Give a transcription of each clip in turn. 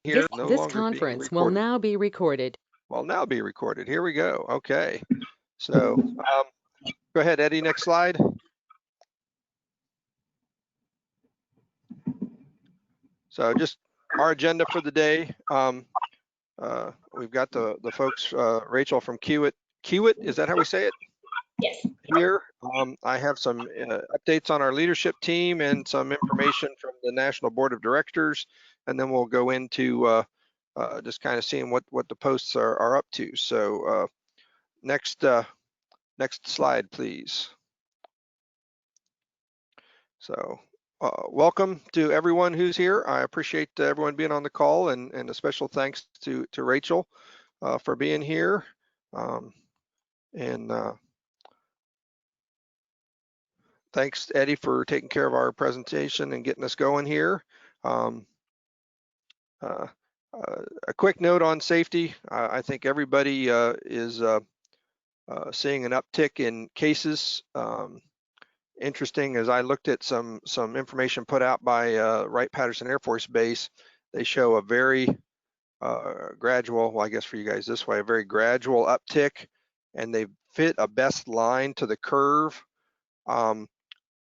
Here, no This longer being conference will recorded. now be recorded. Will now be recorded. Here we go. Okay. So go ahead, Eddie, next slide. So just our agenda for the day. We've got the folks, Rachel from Kiewit. Kiewit, is that how we say it? Yes. Here, I have some updates on our leadership team and some information from the National Board of Directors, and then we'll go into just kind of seeing what the posts are up to. So next slide, please. So welcome to everyone who's here. I appreciate everyone being on the call, and a special thanks to Rachel for being here. Thanks, Eddie, for taking care of our presentation and getting us going here. A quick note on safety. I think everybody is seeing an uptick in cases. Interesting, as I looked at some information put out by Wright-Patterson Air Force Base, they show a very gradual, well, I guess for you guys this way, a very gradual uptick, and they fit a best line to the curve.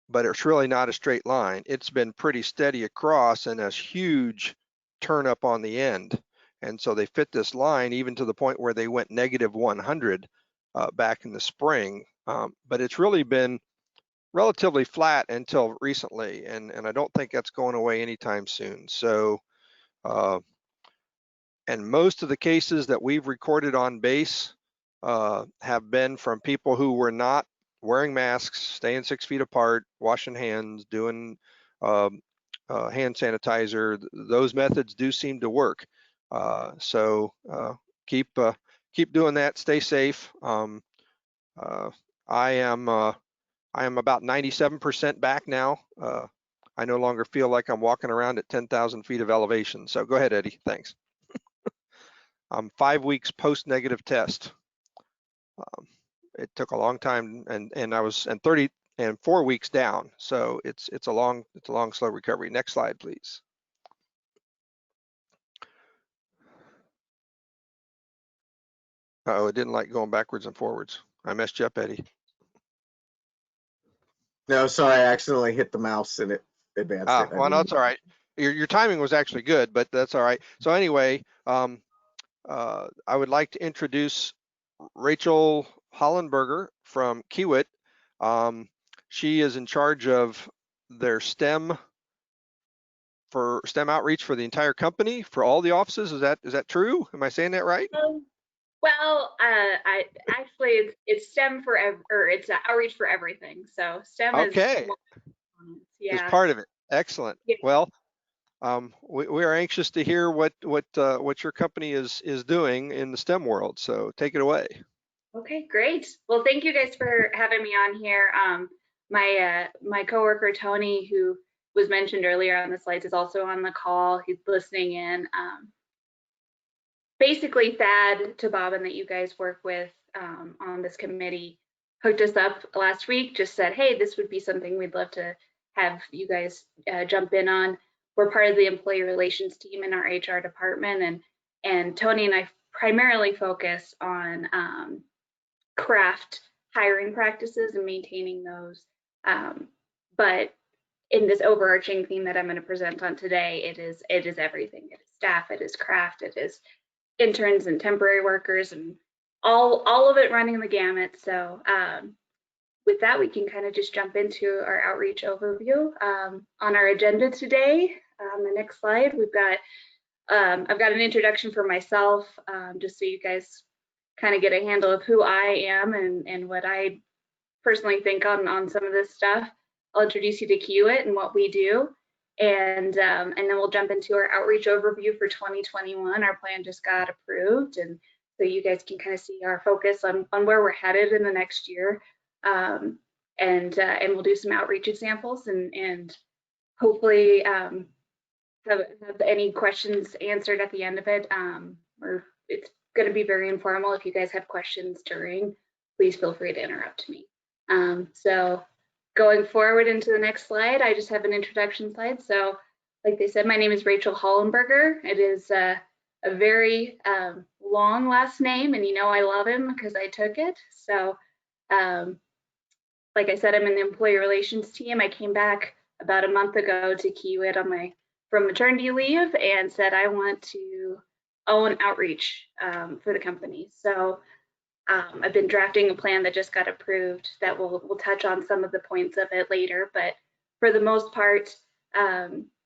But it's really not a straight line. It's been pretty steady across and a huge turn up on the end. And so they fit this line even to the point where they went negative 100 back in the spring. But it's really been relatively flat until recently. And I don't think that's going away anytime soon. So, and most of the cases that we've recorded on base have been from people who were not wearing masks, staying 6 feet apart, washing hands, doing hand sanitizer. Those methods do seem to work. So keep doing that. Stay safe. I am about 97% back now. I no longer feel like I'm walking around at 10,000 feet of elevation. So go ahead, Eddie. Thanks. I'm 5 weeks post negative test. It took a long time, and I was 4 weeks down. So it's a long, slow recovery. Next slide, please. Uh-oh, it didn't like going backwards and forwards. I messed you up, Eddie. No, sorry, I accidentally hit the mouse and it advanced it. Well, no, it's all right. Your timing was actually good, but that's all right. So anyway, I would like to introduce Rachel Hollinberger from Kiewit. She is in charge of their STEM outreach for the entire company, for all the offices. Is that true? Am I saying that right? Well, I actually it's STEM or it's outreach for everything. So STEM okay. Yeah. Is part of it. Excellent. Yeah. Well, we are anxious to hear what your company is doing in the STEM world. So take it away. Okay, great. Well, thank you guys for having me on here. My coworker Tony, who was mentioned earlier on the slides, is also on the call. He's listening in. Basically, Thad Tababin, that you guys work with on this committee, hooked us up last week. Just said, hey, this would be something we'd love to have you guys jump in on. We're part of the employee relations team in our HR department, and Tony and I primarily focus on craft hiring practices and maintaining those. But in this overarching theme that I'm going to present on today, it is everything. It is staff, it is craft, it is interns and temporary workers, and all of it running the gamut. So with that, we can kind of just jump into our outreach overview. On our agenda today, the next slide, we've got I've got an introduction for myself, just so you guys kind of get a handle of who I am and what I personally think on some of this stuff. I'll introduce you to Kiewit and what we do, and then we'll jump into our outreach overview for 2021. Our plan just got approved, and so you guys can kind of see our focus on where we're headed in the next year, and we'll do some outreach examples and hopefully have any questions answered at the end of it. Or it's going to be very informal. If you guys have questions during, please feel free to interrupt me. So going forward into the next slide, I just have an introduction slide. So like they said, my name is Rachel Hollinberger. It is a very long last name, and you know I love him because I took it. So, like I said, I'm in the employee relations team. I came back about a month ago to Kiewit from maternity leave and said I want to own outreach for the company. So I've been drafting a plan that just got approved that we'll touch on some of the points of it later, but for the most part,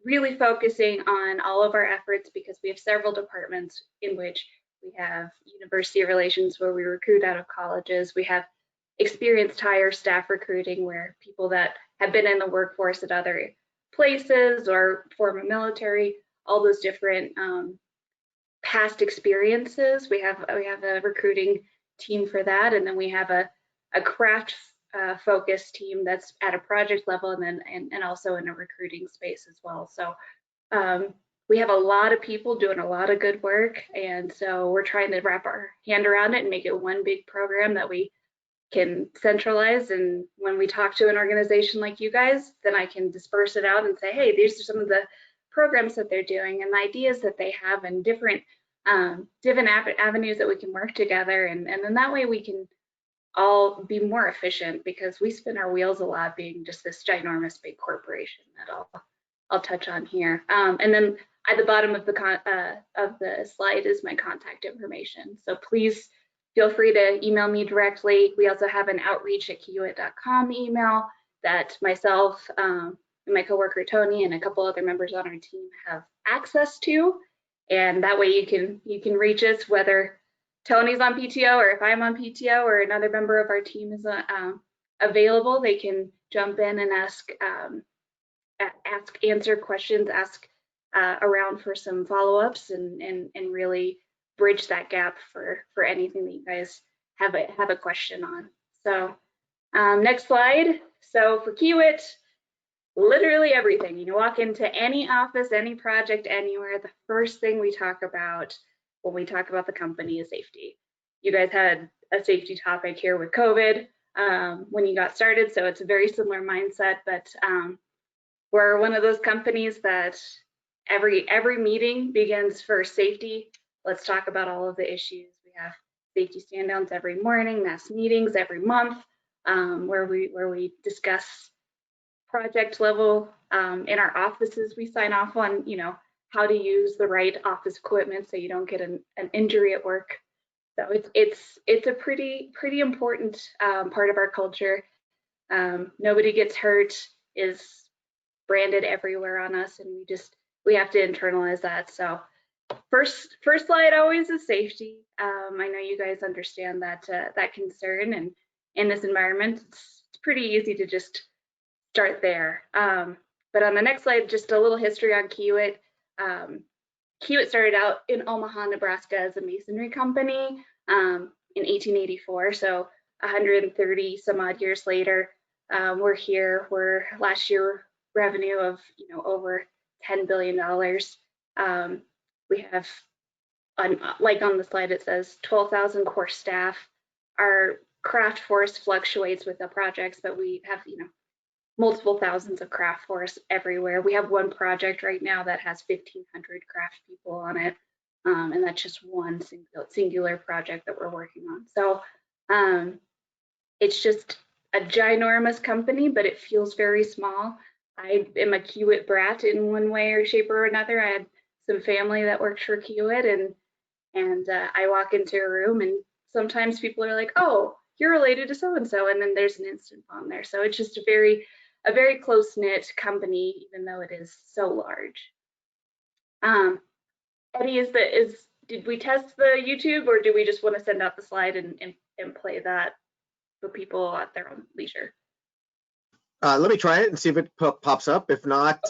really focusing on all of our efforts because we have several departments in which we have university relations where we recruit out of colleges. We have experienced hire staff recruiting where people that have been in the workforce at other places or former military, all those different past experiences. We have a recruiting team for that, and then we have a craft focused team that's at a project level and also in a recruiting space as well. So we have a lot of people doing a lot of good work, and so we're trying to wrap our hand around it and make it one big program that we can centralize. And when we talk to an organization like you guys, then I can disperse it out and say, hey, these are some of the programs that they're doing and the ideas that they have and different avenues that we can work together. And then that way we can all be more efficient because we spin our wheels a lot being just this ginormous big corporation that I'll touch on here. And then at the bottom of the slide is my contact information. So please feel free to email me directly. We also have an outreach@kiewit.com email that myself and my coworker Tony and a couple other members on our team have access to. And that way you can reach us whether Tony's on PTO or if I'm on PTO or another member of our team is available. They can jump in and answer questions, ask around for some follow-ups and really bridge that gap for anything that you guys have a question on. So next slide. So for Kiewit, literally everything. You walk into any office, any project, anywhere, the first thing we talk about when we talk about the company is safety. You guys had a safety topic here with COVID when you got started, so it's a very similar mindset, but we're one of those companies that every meeting begins for safety. Let's talk about all of the issues. We have safety stand downs every morning, mass meetings every month, where we discuss project level. In our offices, we sign off on, how to use the right office equipment so you don't get an injury at work. So it's a pretty important part of our culture. Nobody gets hurt is branded everywhere on us, and we have to internalize that. So first slide always is safety. I know you guys understand that concern, and in this environment, it's pretty easy to just start there. But on the next slide, just a little history on Kiewit. Kiewit started out in Omaha, Nebraska as a masonry company in 1884. So 130 some odd years later, we're here. We're last year revenue of over $10 billion. We have, like on the slide, it says 12,000 core staff. Our craft force fluctuates with the projects, but we have multiple thousands of craft force everywhere. We have one project right now that has 1,500 craft people on it, and that's just one singular project that we're working on. So it's just a ginormous company, but it feels very small. I am a Kiewit brat in one way or shape or another. I had some family that worked for Kiewit, and I walk into a room and sometimes people are like, "Oh, you're related to so-and-so," and then there's an instant on there. So it's just a very close-knit company, even though it is so large. Eddie, did we test the YouTube, or do we just want to send out the slide and play that for people at their own leisure? Let me try it and see if it pops up. If not,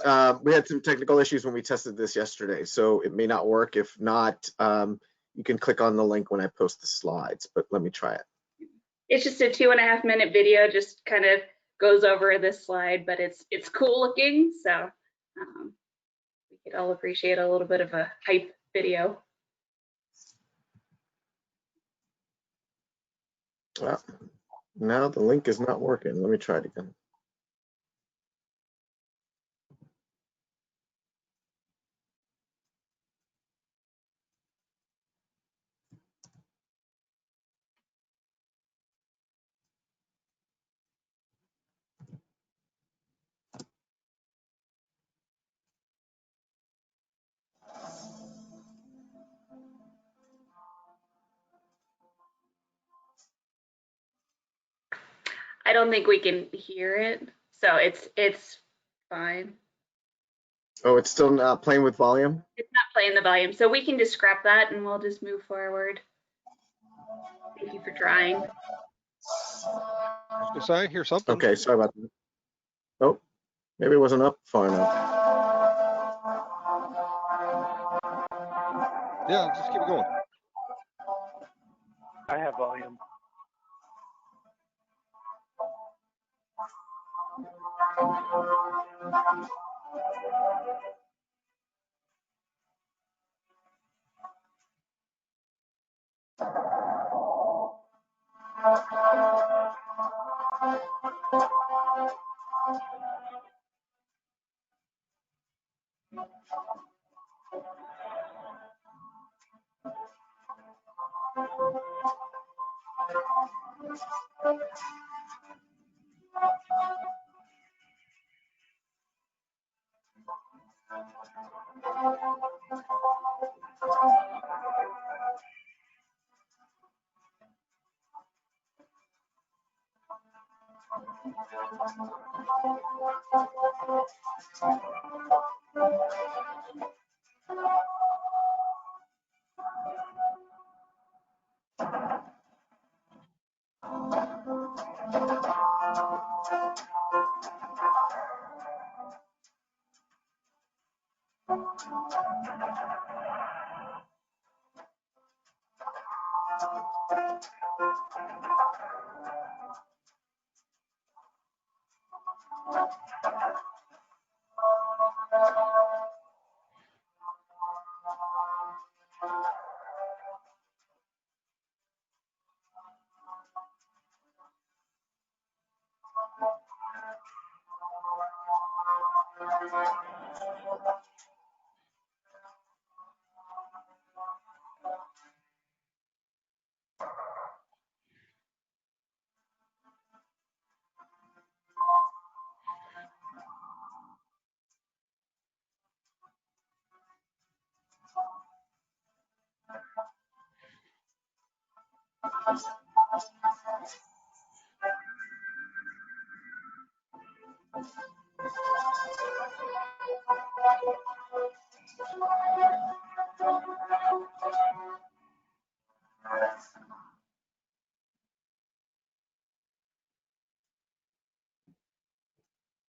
we had some technical issues when we tested this yesterday, so it may not work. If not, you can click on the link when I post the slides, but let me try it. It's just a 2.5 minute video, just kind of goes over this slide, but it's cool looking, so we could all appreciate a little bit of a hype video. Well, now the link is not working. Let me try it again. I don't think we can hear it, so it's fine. Oh, it's still not playing with volume? It's not playing the volume, so we can just scrap that and we'll just move forward. Thank you for trying. Yes, I hear something. Okay, sorry about that. Oh, maybe it wasn't up far enough. Yeah, just keep it going. I have volume.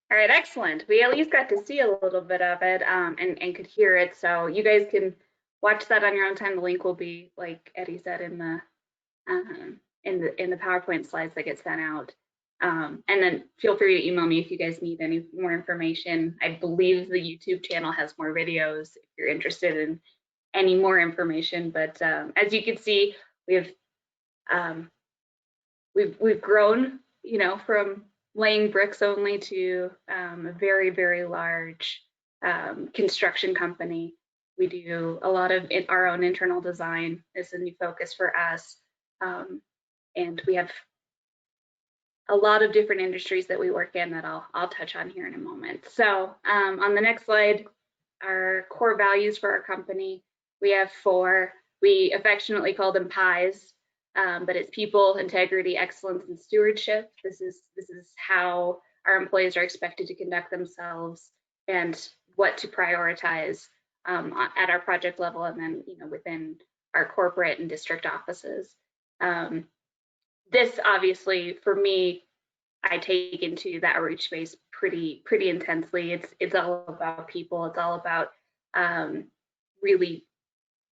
All right, excellent. We at least got to see a little bit of it and could hear it. So you guys can watch that on your own time. The link will be, like Eddie said, in the PowerPoint slides that get sent out. And then feel free to email me if you guys need any more information. I believe the YouTube channel has more videos if you're interested in any more information. But as you can see, we've grown, you know, from laying bricks only to a very, very large construction company. We do a lot of our own internal design is a new focus for us. And we have a lot of different industries that we work in that I'll touch on here in a moment. So on the next slide, our core values for our company, we have 4. We affectionately call them PIEs. But it's people, integrity, excellence, and stewardship. This is how our employees are expected to conduct themselves and what to prioritize at our project level, and then, you know, within our corporate and district offices. This obviously, for me, I take into the outreach space pretty intensely. It's all about people. It's all about really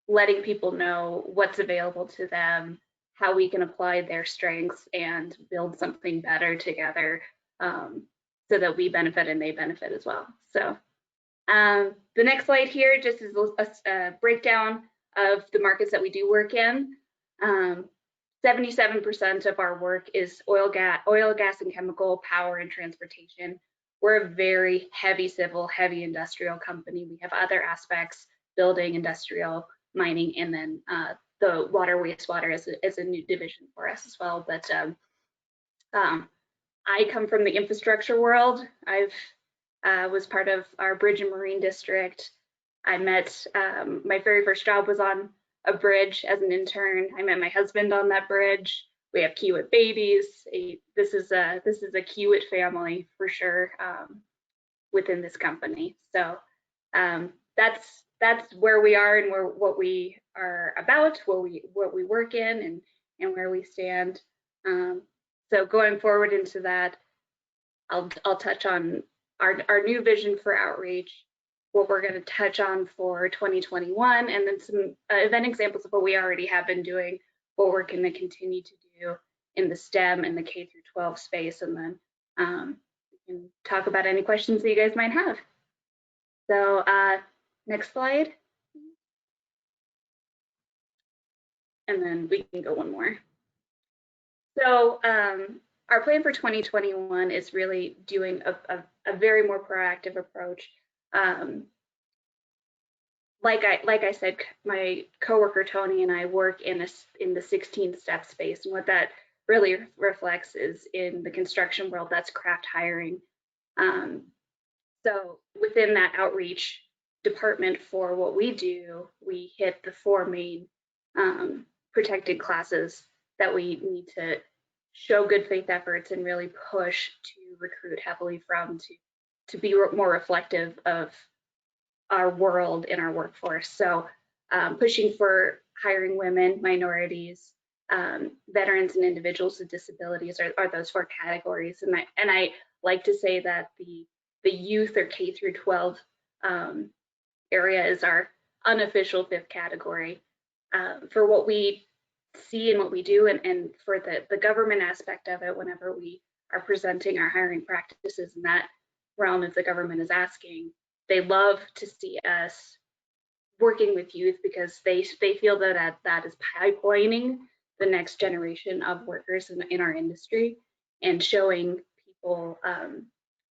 letting people know what's available to them, how we can apply their strengths and build something better together, so that we benefit and they benefit as well. So the next slide here just is a breakdown of the markets that we do work in. 77% of our work is oil, gas and chemical, power, and transportation. We're a very heavy civil, heavy industrial company. We have other aspects, building, industrial, mining, and then the water, wastewater is a new division for us as well. But I come from the infrastructure world. I've was part of our bridge and marine district. I met, my very first job was on a bridge as an intern. I met my husband on that bridge. We have Kiewit babies. This is a Kiewit family for sure within this company. So that's where we are and what we are about, what we work in, and where we stand. So going forward into that, I'll touch on our new vision for outreach, what we're going to touch on for 2021, and then some event examples of what we already have been doing, what we're going to continue to do in the STEM and the K through 12 space, and then we can talk about any questions that you guys might have. So next slide. And then we can go one more. So our plan for 2021 is really doing a very more proactive approach. Like I said, my coworker Tony and I work in the 16-step space, and what that really reflects is in the construction world, that's craft hiring. So within that outreach department for what we do, we hit the 4 main protected classes that we need to show good faith efforts and really push to recruit heavily from to be more reflective of our world in our workforce. So pushing for hiring women, minorities, veterans, and individuals with disabilities are those 4 categories. And I like to say that the youth or K through 12 area is our unofficial 5th category for what we see and what we do, and for the government aspect of it. Whenever we are presenting our hiring practices in that realm, if the government is asking, they love to see us working with youth because they feel that is pipelining the next generation of workers in our industry and showing people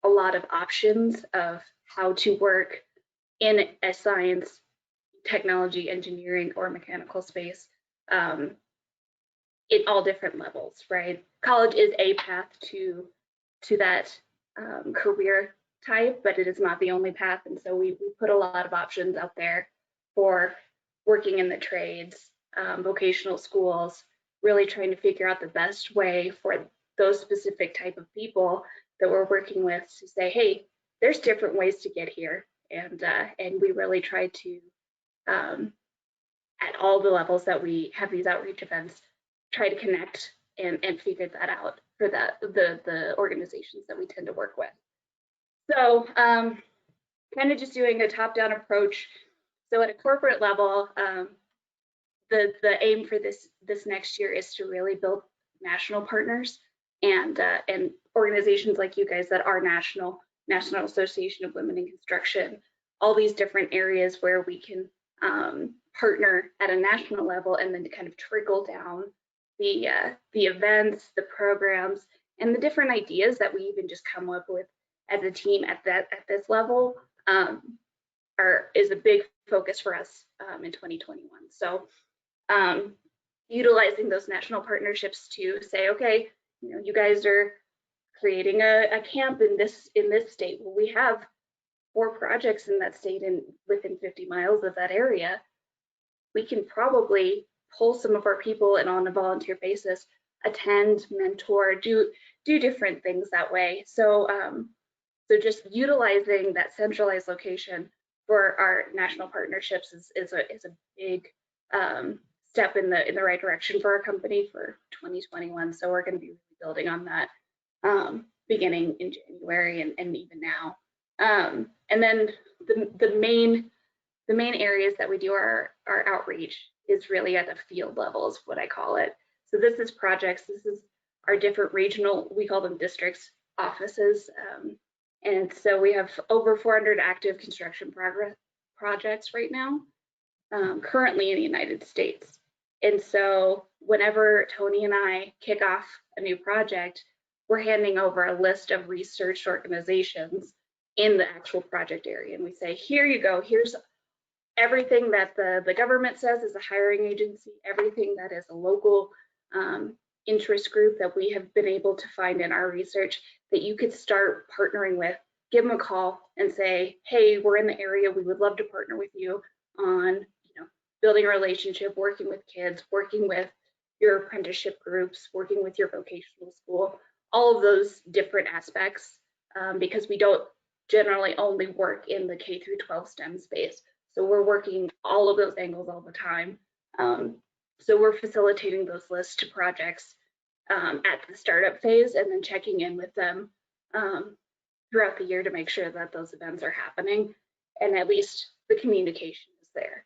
a lot of options of how to work in a science, technology, engineering, or mechanical space at all different levels, right? College is a path to that career type, but it is not the only path. And so we put a lot of options out there for working in the trades, vocational schools, really trying to figure out the best way for those specific type of people that we're working with to say, hey, there's different ways to get here. And we really try to, at all the levels that we have these outreach events, try to connect and figure that out for the organizations that we tend to work with. So kind of just doing a top-down approach. So at a corporate level, the aim for this next year is to really build national partners and organizations like you guys that are National Association of Women in Construction, all these different areas where we can partner at a national level and then kind of trickle down the events, the programs, and the different ideas that we even just come up with as a team at this level is a big focus for us in 2021. So utilizing those national partnerships to say, okay, you guys are creating a camp in this state. Well, we have 4 projects in that state and within 50 miles of that area. We can probably pull some of our people and on a volunteer basis, attend, mentor, do different things that way. So so just utilizing that centralized location for our national partnerships is a big step in the right direction for our company for 2021. So we're going to be building on that beginning in January and even now. And then the main areas that we do our outreach is really at the field level is what I call it. So this is projects. This is our different regional, we call them districts, offices. And so we have over 400 active construction projects right now, currently in the United States. And so whenever Tony and I kick off a new project, we're handing over a list of research organizations in the actual project area. And we say, here you go, here's everything that the government says is a hiring agency, everything that is a local interest group that we have been able to find in our research that you could start partnering with. Give them a call and say, hey, we're in the area, we would love to partner with you on building a relationship, working with kids, working with your apprenticeship groups, working with your vocational school, all of those different aspects, because we don't generally only work in the K through 12 STEM space. So we're working all of those angles all the time. So we're facilitating those lists to projects at the startup phase and then checking in with them throughout the year to make sure that those events are happening and at least the communication is there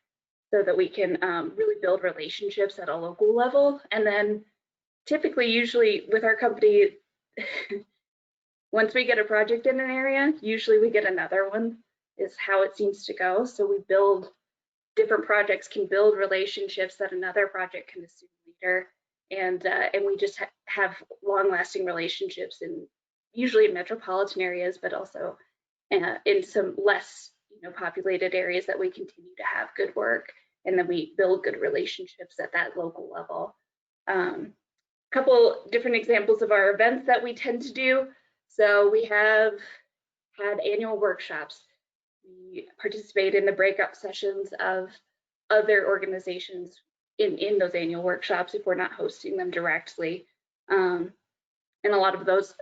so that we can really build relationships at a local level. And then typically, usually with our company, once we get a project in an area, usually we get another one is how it seems to go. So we build different projects can build relationships that another project can assume later. And we just have long-lasting relationships in usually in metropolitan areas, but also in some less populated areas that we continue to have good work, and then we build good relationships at that local level. Couple different examples of our events that we tend to do. So we have had annual workshops. We participate in the breakout sessions of other organizations in those annual workshops if we're not hosting them directly. And a lot of those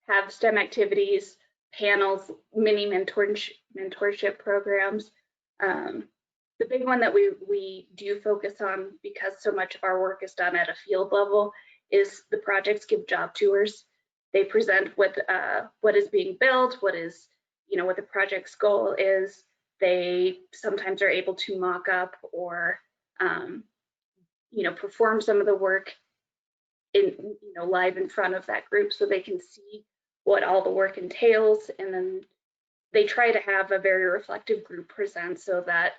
have STEM activities, panels, mini mentorship programs. The big one that we do focus on, because so much of our work is done at a field level, is the projects give job tours. They present what is being built, what the project's goal is. They sometimes are able to mock up or perform some of the work in live in front of that group so they can see what all the work entails, and then they try to have a very reflective group present so that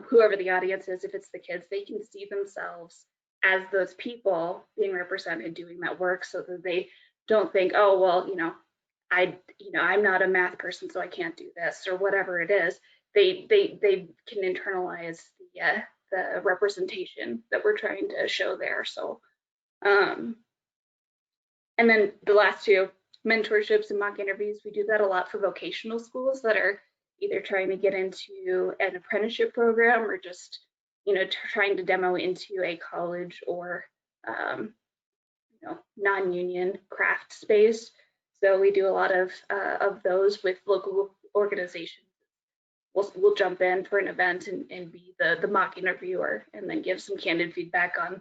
whoever the audience is, if it's the kids, they can see themselves as those people being represented doing that work, so that they don't think, oh well, I'm not a math person, so I can't do this, or whatever it is. They can internalize the representation that we're trying to show there. So and then the last two, mentorships and mock interviews, we do that a lot for vocational schools that are either trying to get into an apprenticeship program or just trying to demo into a college or non-union craft space. So we do a lot of those with local organizations. We'll jump in for an event and be the mock interviewer, and then give some candid feedback on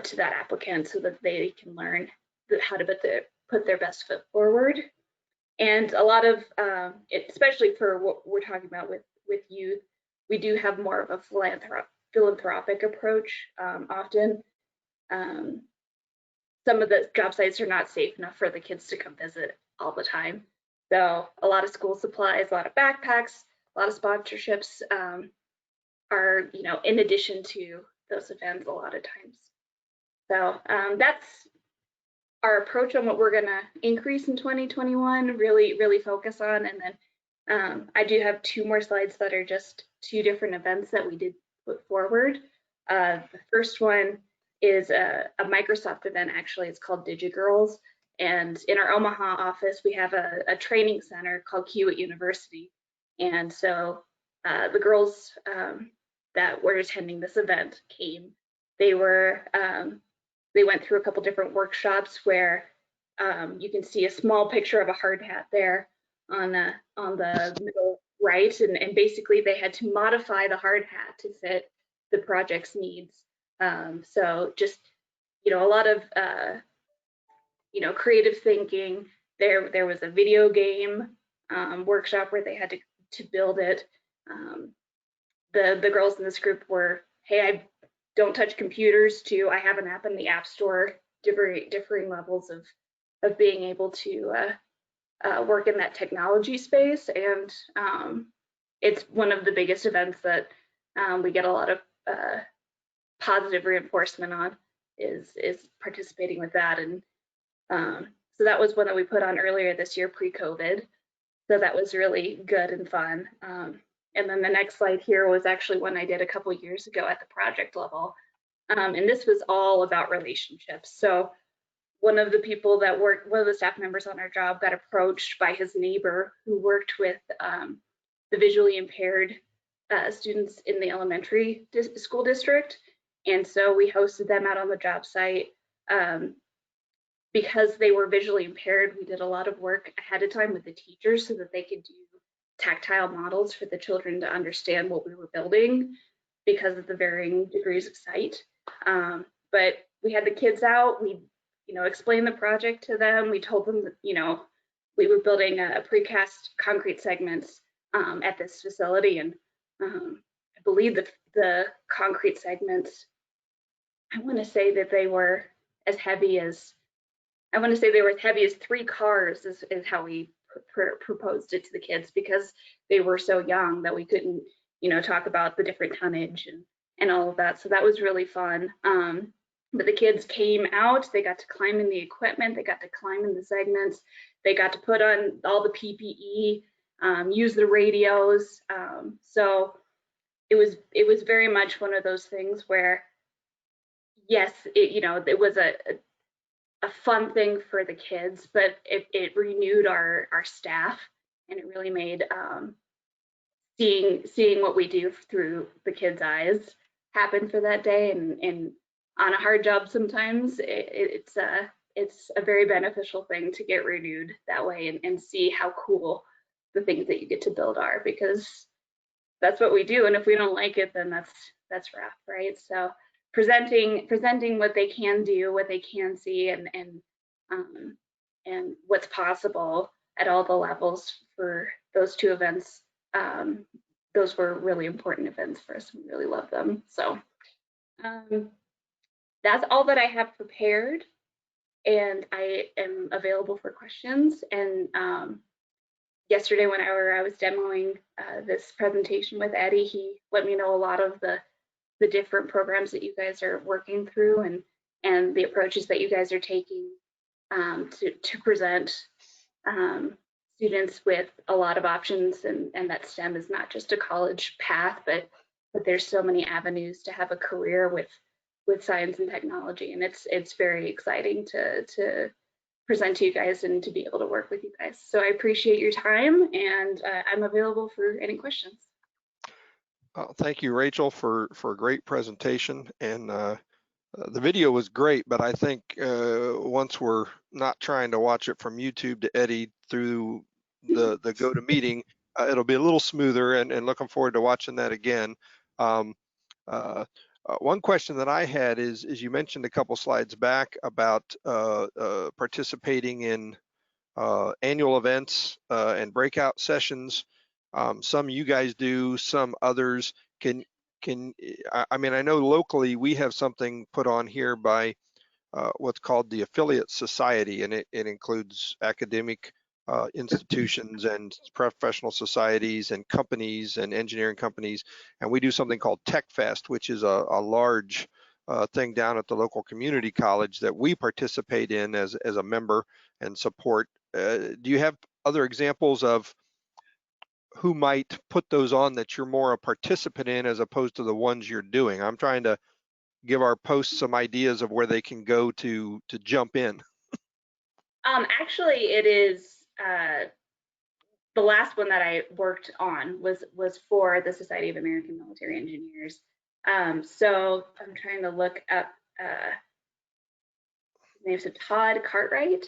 to that applicant so that they can learn how to put their best foot forward. And a lot of, especially for what we're talking about with youth, we do have more of a philanthropic approach often. Some of the job sites are not safe enough for the kids to come visit all the time. So a lot of school supplies, a lot of backpacks, a lot of sponsorships are, in addition to those events a lot of times. So that's our approach on what we're going to increase in 2021, really focus on. And then I do have two more slides that are just two different events that we did put forward. The first one is a Microsoft event, actually. It's called DigiGirls. And in our Omaha office, we have a training center called Kiewit University. And so the girls that were attending this event came. They went through a couple different workshops where you can see a small picture of a hard hat there on the middle right, and basically they had to modify the hard hat to fit the project's needs. So just a lot of creative thinking. There was a video game workshop where they had to build it. The girls in this group were, hey, I don't touch computers, to I have an app in the App Store, differing levels of being able to work in that technology space. And it's one of the biggest events that we get a lot of positive reinforcement on is participating with that. And so that was one that we put on earlier this year, pre-COVID. So that was really good and fun. And then the next slide here was actually one I did a couple years ago at the project level. And this was all about relationships. So one of the people that worked, one of the staff members on our job, got approached by his neighbor who worked with the visually impaired students in the elementary school district. And so we hosted them out on the job site. Because they were visually impaired, we did a lot of work ahead of time with the teachers so that they could do tactile models for the children to understand what we were building because of the varying degrees of sight. But we had the kids out, we explained the project to them. We told them that, we were building a precast concrete segments at this facility. And I believe the concrete segments, I want to say they were as heavy as 3 cars is how we proposed it to the kids, because they were so young that we couldn't, talk about the different tonnage and all of that. So that was really fun. But the kids came out, they got to climb in the equipment, they got to climb in the segments, they got to put on all the PPE, use the radios. So it was very much one of those things where, yes, it was a fun thing for the kids, but it renewed our staff, and it really made seeing what we do through the kids' eyes happen for that day. And on a hard job, sometimes it's a very beneficial thing to get renewed that way and see how cool the things that you get to build are, because that's what we do. And if we don't like it, then that's rough, right? So presenting what they can do, what they can see, and what's possible at all the levels for those 2 events. Those were really important events for us. We really love them. So that's all that I have prepared, and I am available for questions. And yesterday, when I was demoing this presentation with Eddie, he let me know a lot of the different programs that you guys are working through and the approaches that you guys are taking to present students with a lot of options, and that STEM is not just a college path, but there's so many avenues to have a career with science and technology, and it's very exciting to present to you guys and to be able to work with you guys. So I appreciate your time, and I'm available for any questions. Thank you, Rachel, for a great presentation. And the video was great, but I think once we're not trying to watch it from YouTube to Eddie through the GoToMeeting, it'll be a little smoother, and looking forward to watching that again. One question that I had is you mentioned a couple slides back about participating in annual events and breakout sessions. Some you guys do, some others. I mean, I know locally we have something put on here by what's called the Affiliate Society, and it includes academic institutions and professional societies and companies and engineering companies. And we do something called Tech Fest, which is a large thing down at the local community college that we participate in as a member and support. Do you have other examples of who might put those on that you're more a participant in as opposed to the ones you're doing? I'm trying to give our posts some ideas of where they can go to jump in. Actually, it is the last one that I worked on was for the Society of American Military Engineers. So I'm trying to look up his name's Todd Cartwright.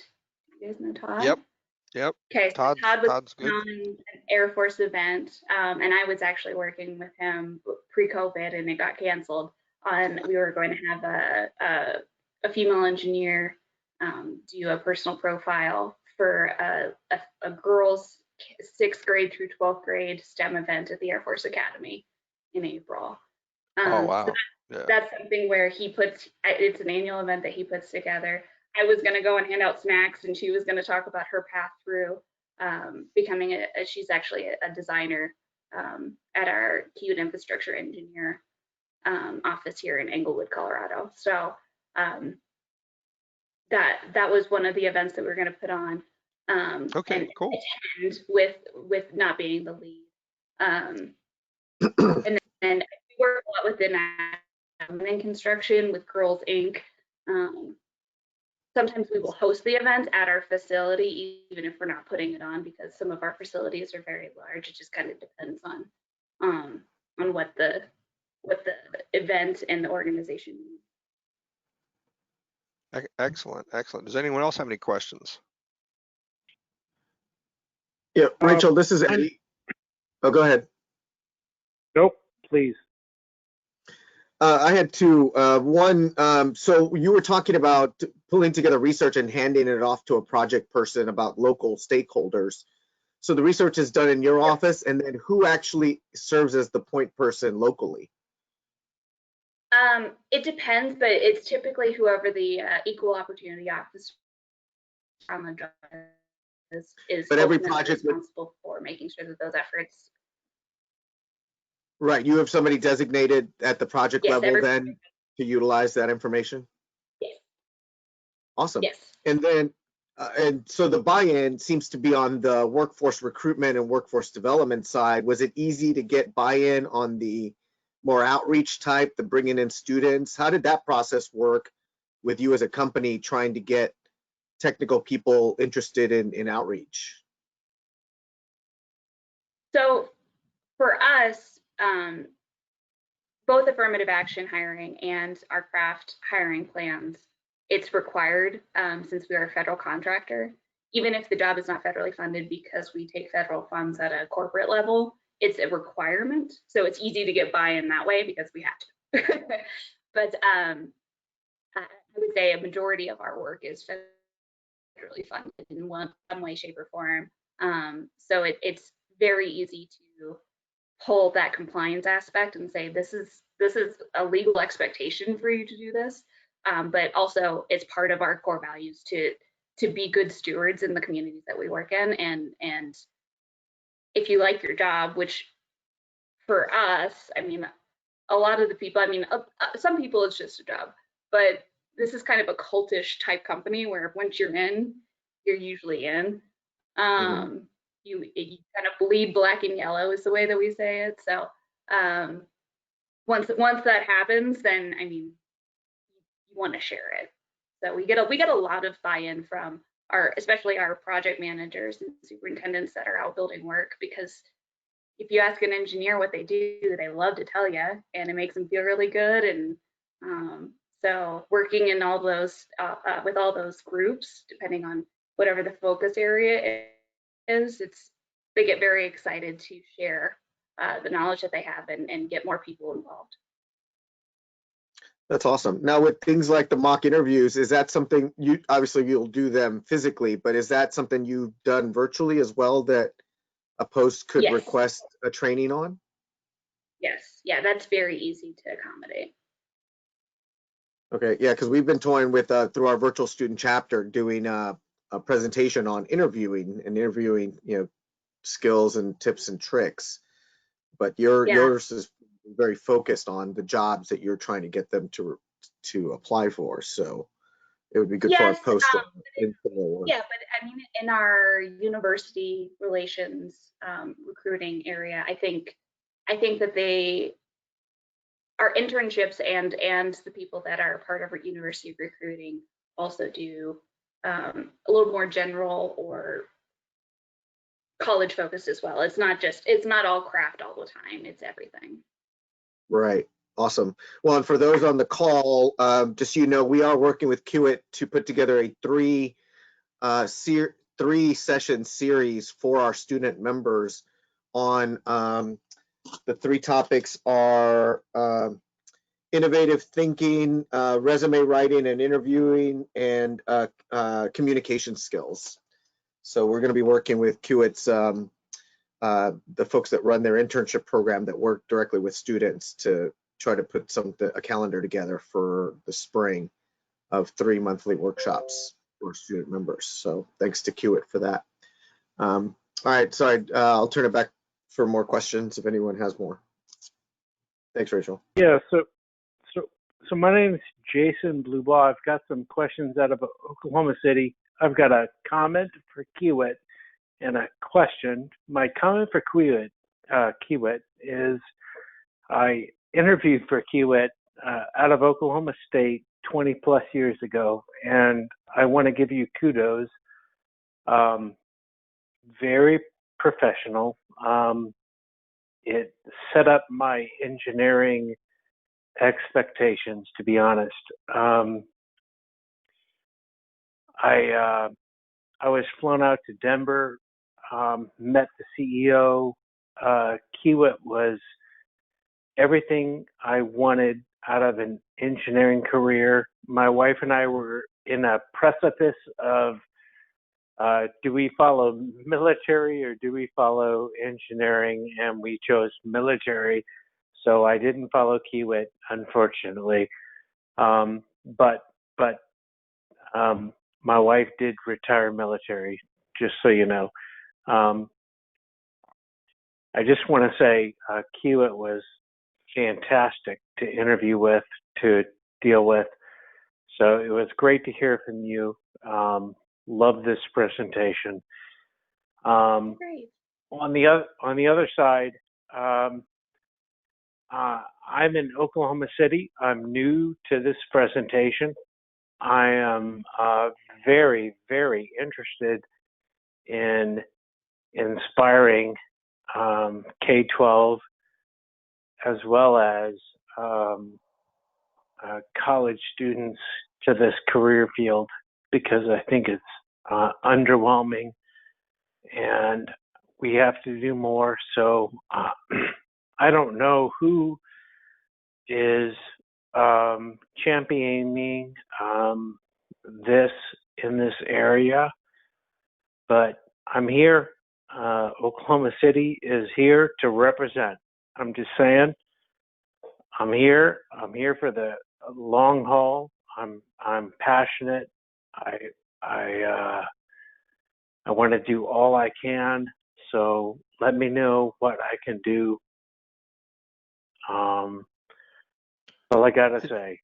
You guys know Todd? Yep. Okay, so Todd was good. on an Air Force event, and I was actually working with him pre-COVID, and it got canceled. We were going to have a female engineer do a personal profile for a girls' 6th grade through 12th grade STEM event at the Air Force Academy in April. Oh, wow. So that's something where it's an annual event that he puts together. I was going to go and hand out snacks, and she was going to talk about her path through becoming she's actually a designer at our Kiewit infrastructure engineer office here in Englewood, Colorado. So that was one of the events that we were going to put on. Okay, and cool. Attend with not being the lead. And then we work a lot within in construction with Girls Inc. Sometimes we will host the event at our facility, even if we're not putting it on, because some of our facilities are very large. It just kind of depends on what the event and the organization. Excellent, excellent. Does anyone else have any questions? Yeah, Rachel, this is Eddie. Oh, go ahead. Nope, please. I had two. One, so you were talking about pulling together research and handing it off to a project person about local stakeholders. So the research is done in your office, and then who actually serves as the point person locally? It depends, but it's typically whoever the equal opportunity officer on the job is But every ultimately project would- responsible for making sure that those efforts. Right, you have somebody designated at the project Yes, level then to utilize that information? Yes. Awesome. Yes. And then, and so the buy-in seems to be on the workforce recruitment and workforce development side. Was it easy to get buy-in on the more outreach type, the bringing in students? How did that process work with you as a company trying to get technical people interested in outreach? So for us, both affirmative action hiring and our craft hiring plans, it's required since we are a federal contractor. Even if the job is not federally funded, because we take federal funds at a corporate level, it's a requirement. So it's easy to get buy-in that way because we have to. But I would say a majority of our work is federally funded in some way, shape, or form. So it's very easy to pull that compliance aspect and say this is a legal expectation for you to do this, but also it's part of our core values to be good stewards in the communities that we work in, and if you like your job, which for us, I mean, a lot of the people, I mean, some people it's just a job, but this is kind of a cultish type company where once you're in, you're usually in. You kind of bleed black and yellow is the way that we say it. So once that happens, then I mean, you want to share it. So we get a lot of buy-in from especially our project managers and superintendents that are out building work, because if you ask an engineer what they do, they love to tell you, and it makes them feel really good. And so working in all those with all those groups, depending on whatever the focus area is, they get very excited to share the knowledge that they have and get more people involved. That's awesome. Now with things like the mock interviews, is that something you'll do them physically, but is that something you've done virtually as well that a post could request a training on? Yes, yeah, that's very easy to accommodate. Okay, yeah, because we've been toying with through our virtual student chapter doing a presentation on interviewing, skills and tips and tricks. But yours is very focused on the jobs that you're trying to get them to apply for. So it would be good for our post. Yeah, but I mean, in our university relations recruiting area, I think that our internships and the people that are part of our university recruiting also do a little more general or college focused as well. It's not all craft all the time. It's everything. Right. Awesome. Well, and for those on the call, just so you know, we are working with Kiewit to put together a three session series for our student members on the three topics are innovative thinking, resume writing and interviewing, and communication skills. So we're going to be working with Kiewit's, the folks that run their internship program that work directly with students to try to put a calendar together for the spring of 3 monthly workshops for student members. So thanks to Kiewit for that. All right, sorry, I'll turn it back for more questions if anyone has more. Thanks, Rachel. Yeah, so my name is Jason Blubaugh. I've got some questions out of Oklahoma City. I've got a comment for Kiewit and a question. My comment for Kiewit is I interviewed for Kiewit out of Oklahoma State 20 plus years ago, and I want to give you kudos. Very professional. It set up my engineering expectations, to be honest. I was flown out to Denver, met the CEO. Kiewit was everything I wanted out of an engineering career. My wife and I were in a precipice of do we follow military or do we follow engineering? And we chose military. So I didn't follow Kiewit, unfortunately. But my wife did retire military, just so you know. I just want to say Kiewit was fantastic to interview with, to deal with. So it was great to hear from you. Love this presentation. Great. On the other side, I'm in Oklahoma City. I'm new to this presentation. I am very, very interested in inspiring K-12 as well as college students to this career field, because I think it's underwhelming and we have to do more. So I don't know who is championing this in this area, but I'm here. Oklahoma City is here to represent. I'm just saying, I'm here for the long haul. I'm passionate. I want to do all I can. So let me know what I can do. All I gotta say.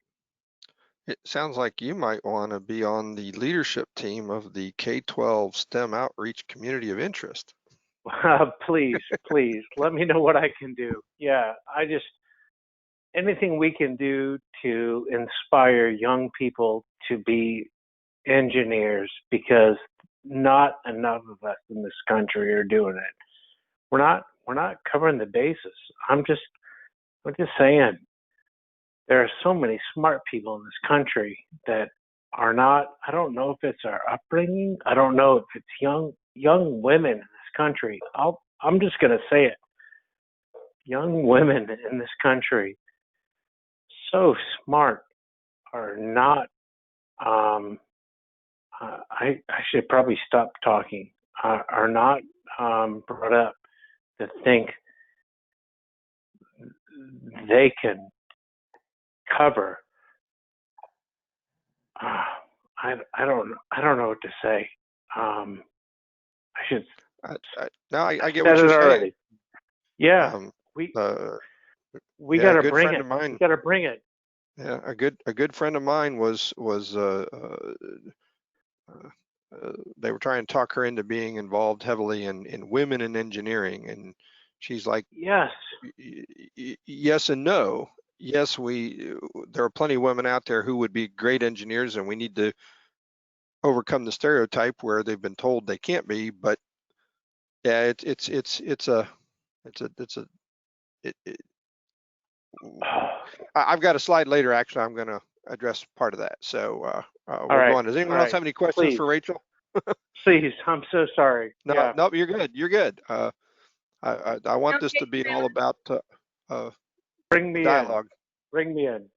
It sounds like you might want to be on the leadership team of the K-12 STEM Outreach Community of Interest. Please, let me know what I can do. Yeah, anything we can do to inspire young people to be engineers, because not enough of us in this country are doing it. We're not covering the bases. I'm just saying, there are so many smart people in this country that are not. I don't know if it's our upbringing. I don't know if it's young women in this country. I'm just gonna say it. Young women in this country, so smart, are not. I should probably stop talking. Are not brought up to think they can cover. I don't know what to say. I should. Now I get said what it you're saying. already. Yeah, we gotta good bring friend it. of mine. We gotta bring it. Yeah, a good friend of mine was they were trying to talk her into being involved heavily in women in engineering, and she's like, Yes. Yes and no. Yes, there are plenty of women out there who would be great engineers, and we need to overcome the stereotype where they've been told they can't be. But yeah, I've got a slide later. Actually, I'm going to address part of that. So we'll go on. Does anyone else have any questions for Rachel? Please, I'm so sorry. No, you're good. You're good. I want this to be all about bring me dialogue. Bring me in.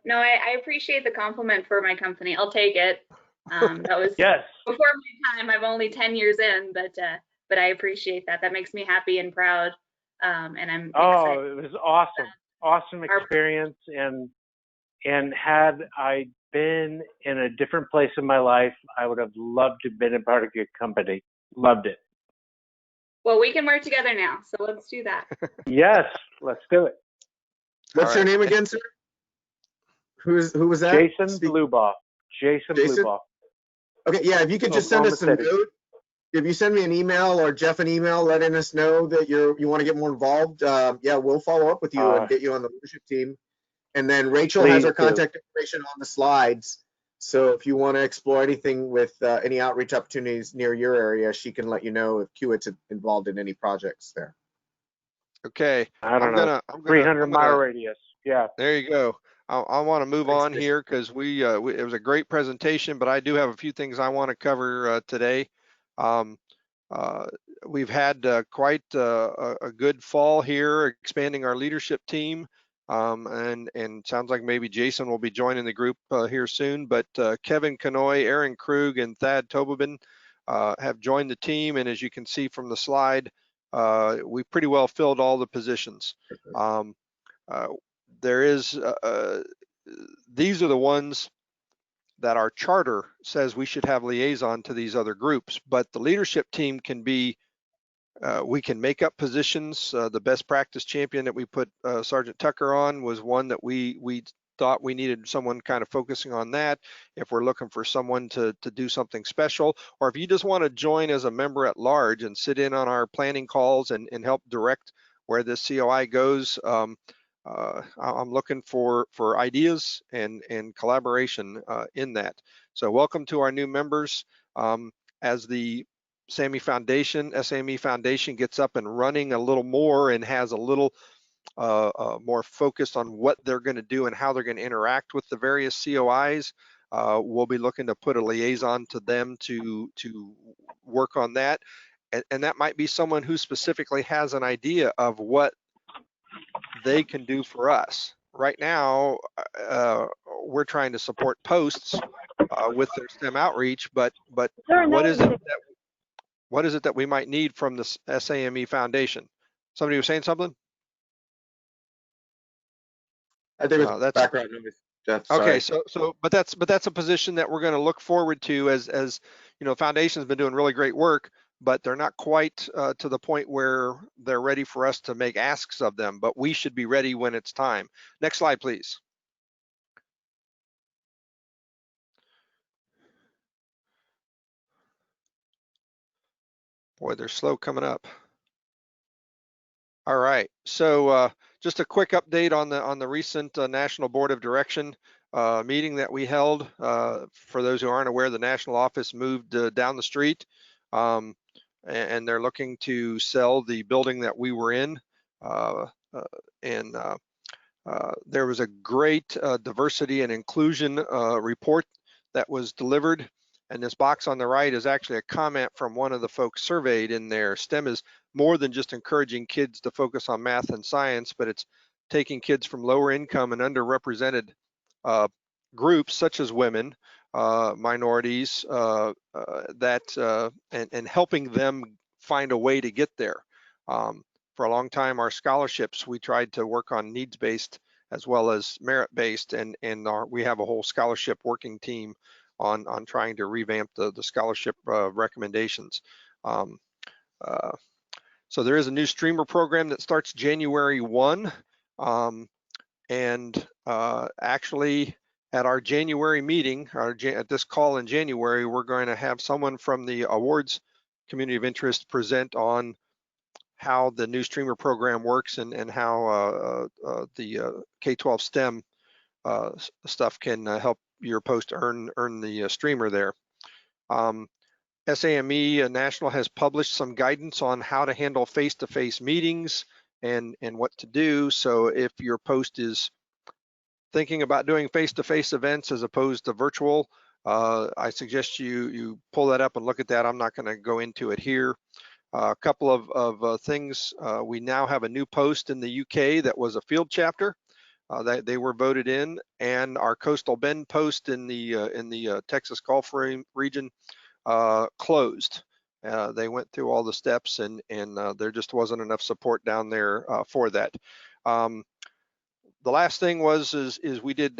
No, I appreciate the compliment for my company. I'll take it. That was yes. Before my time. I'm only 10 years in, but I appreciate that. That makes me happy and proud. And I'm excited. It was awesome experience. And had I been in a different place in my life, I would have loved to have been a part of your company. Loved it. Well, we can work together now, so let's do that. Yes, let's do it. What's your name again, sir? Who was that? Jason Blueboff. Jason Blueboff. Okay, yeah, if you could just send us a note. If you send me an email or Jeff an email letting us know that you want to get more involved, yeah, we'll follow up with you and get you on the leadership team. And then Rachel has our contact information on the slides. So if you want to explore anything with any outreach opportunities near your area, she can let you know if Kiewit's involved in any projects there. Okay. I don't know. 300-mile radius. Yeah. There you go. I want to move Thanks, on Jason. here because it was a great presentation, but I do have a few things I want to cover today. Um, uh, we've had quite a good fall here, expanding our leadership team, and sounds like maybe Jason will be joining the group here soon. But Kevin Kanoy, Aaron Krug, and Thad Tobin have joined the team, and as you can see from the slide, we pretty well filled all the positions. Uh, there is these are the ones that our charter says we should have liaison to these other groups, but the leadership team can be we can make up positions. The best practice champion that we put Sergeant Tucker on was one that we thought we needed someone kind of focusing on that. If we're looking for someone to do something special, or if you just want to join as a member at large and sit in on our planning calls and help direct where this COI goes, I'm looking for ideas and collaboration in that. So welcome to our new members. As the SAME Foundation gets up and running a little more and has a little more focused on what they're going to do and how they're going to interact with the various COIs, we'll be looking to put a liaison to them to work on that. And that might be someone who specifically has an idea of what they can do for us. Right now, we're trying to support posts with their STEM outreach, but what is it that we might need from the SAME Foundation? Somebody was saying something? I think it's That's background noise, Jeff. okay. Sorry. But that's a position that we're going to look forward to as you know, Foundation's been doing really great work, but they're not quite to the point where they're ready for us to make asks of them, but we should be ready when it's time. Next slide, please. Boy, they're slow coming up. All right, so just a quick update on the recent National Board of Direction meeting that we held. For those who aren't aware, the national office moved down the street, and they're looking to sell the building that we were in. And there was a great diversity and inclusion report that was delivered. And this box on the right is actually a comment from one of the folks surveyed in there. STEM is more than just encouraging kids to focus on math and science, but it's taking kids from lower income and underrepresented groups such as women, minorities, and helping them find a way to get there. For a long time, our scholarships, we tried to work on needs-based as well as merit-based, and we have a whole scholarship working team on trying to revamp the scholarship recommendations. So there is a new streamer program that starts January 1, and actually at our January meeting, at this call in January, we're going to have someone from the awards community of interest present on how the new streamer program works and how the K-12 STEM stuff can help your post earn the streamer there. SAME National has published some guidance on how to handle face-to-face meetings and what to do. So if your post is thinking about doing face-to-face events as opposed to virtual, I suggest you pull that up and look at that. I'm not going to go into it here. A couple of things. We now have a new post in the UK that was a field chapter. That they were voted in, and our Coastal Bend post in the Texas Gulf region closed. They went through all the steps, and there just wasn't enough support down there for that. The last thing is we did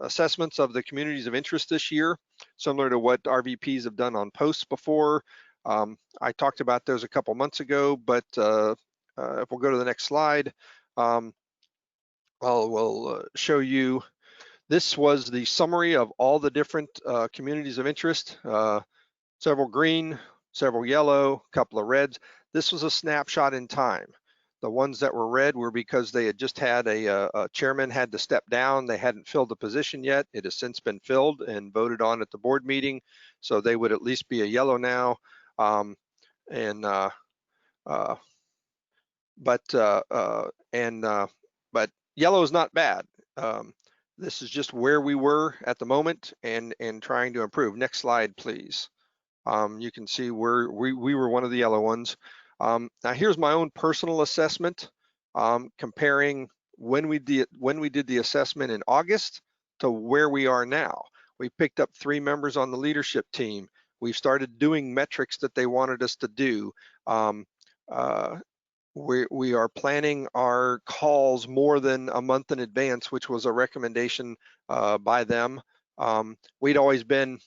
assessments of the communities of interest this year, similar to what RVPs have done on posts before. I talked about those a couple months ago, but if we'll go to the next slide, we'll show you. This was the summary of all the different communities of interest, several green, several yellow, a couple of reds. This was a snapshot in time. The ones that were red were because they had just had a chairman had to step down. They hadn't filled the position yet. It has since been filled and voted on at the board meeting. So they would at least be a yellow now. But yellow is not bad. This is just where we were at the moment and trying to improve. Next slide, please. You can see where we were one of the yellow ones. Now here's my own personal assessment, comparing when we did the assessment in August to where we are now. We picked up 3 members on the leadership team. We've started doing metrics that they wanted us to do. We are planning our calls more than a month in advance, which was a recommendation by them. We'd always been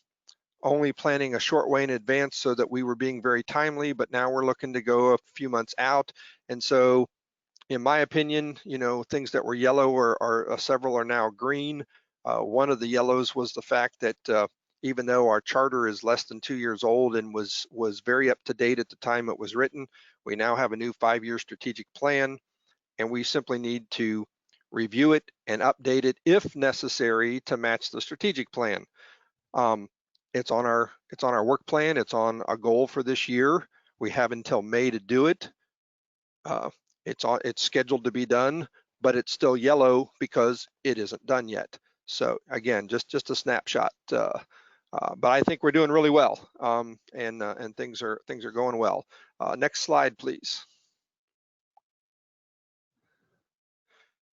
only planning a short way in advance so that we were being very timely, but now we're looking to go a few months out. And so in my opinion, you know, things that were yellow are several are now green. One of the yellows was the fact that even though our charter is less than 2 years old and was very up to date at the time it was written, we now have a new 5-year strategic plan, and we simply need to review it and update it if necessary to match the strategic plan. It's on our work plan. It's on a goal for this year. We have until May to do it. It's scheduled to be done, but it's still yellow because it isn't done yet. So again, just a snapshot. But I think we're doing really well, and things are going well. Next slide, please.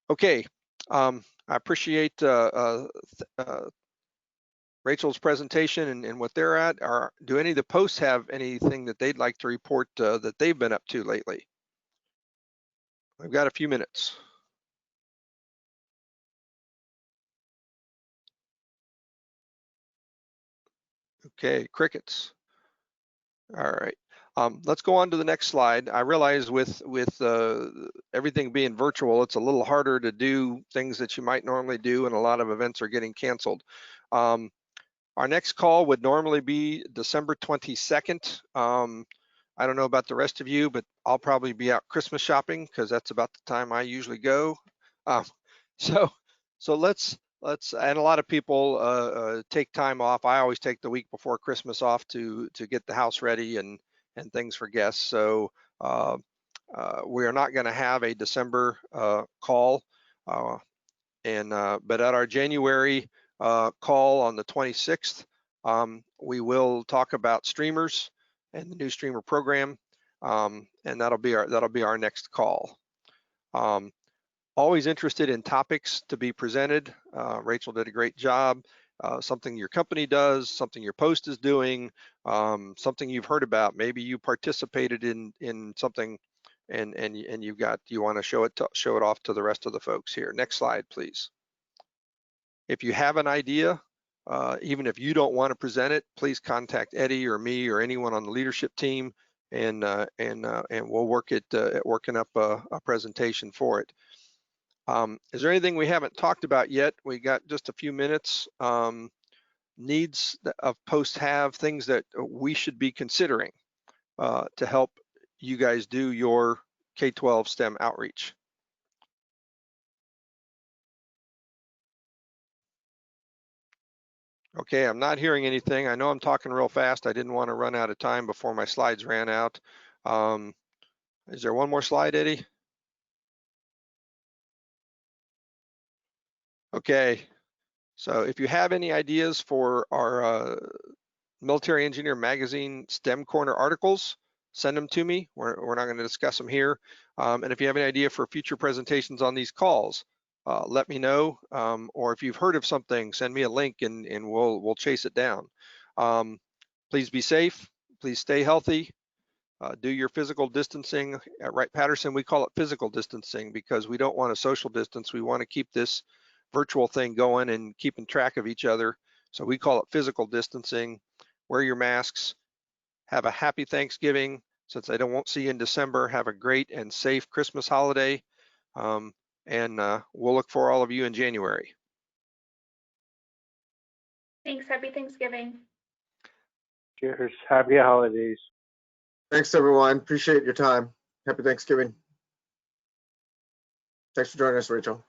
Okay, I appreciate Rachel's presentation and what they're at. Do any of the posts have anything that they'd like to report that they've been up to lately? We've got a few minutes. Okay, crickets. All right, let's go on to the next slide. I realize with everything being virtual, it's a little harder to do things that you might normally do, and a lot of events are getting canceled. Our next call would normally be December 22nd. I don't know about the rest of you, but I'll probably be out Christmas shopping because that's about the time I usually go. So let's and a lot of people take time off. I always take the week before Christmas off to get the house ready and things for guests. So we are not going to have a December call, but at our January call on the 26th, we will talk about streamers and the new streamer program, and that'll be our next call. Always interested in topics to be presented. Rachel did a great job. Something your company does, something your post is doing, something you've heard about. Maybe you participated in something, and you want to show it off to the rest of the folks here. Next slide, please. If you have an idea, even if you don't want to present it, please contact Eddie or me or anyone on the leadership team, and we'll work at working up a presentation for it. Is there anything we haven't talked about yet? We got just a few minutes. Needs of posts have, things that we should be considering to help you guys do your K-12 STEM outreach. Okay, I'm not hearing anything. I know I'm talking real fast. I didn't want to run out of time before my slides ran out. Is there one more slide, Eddie? Okay, so if you have any ideas for our Military Engineer Magazine STEM Corner articles, send them to me. We're not going to discuss them here. And if you have any idea for future presentations on these calls, let me know. Or if you've heard of something, send me a link and we'll chase it down. Please be safe. Please stay healthy. Do your physical distancing. At Wright-Patterson, we call it physical distancing because we don't want to social distance. We want to keep this virtual thing going and keeping track of each other. So we call it physical distancing. Wear your masks. Have a happy Thanksgiving. Since I won't see you in December, have a great and safe Christmas holiday. And we'll look for all of you in January. Thanks. Happy Thanksgiving. Cheers. Happy holidays. Thanks, everyone. Appreciate your time. Happy Thanksgiving. Thanks for joining us, Rachel.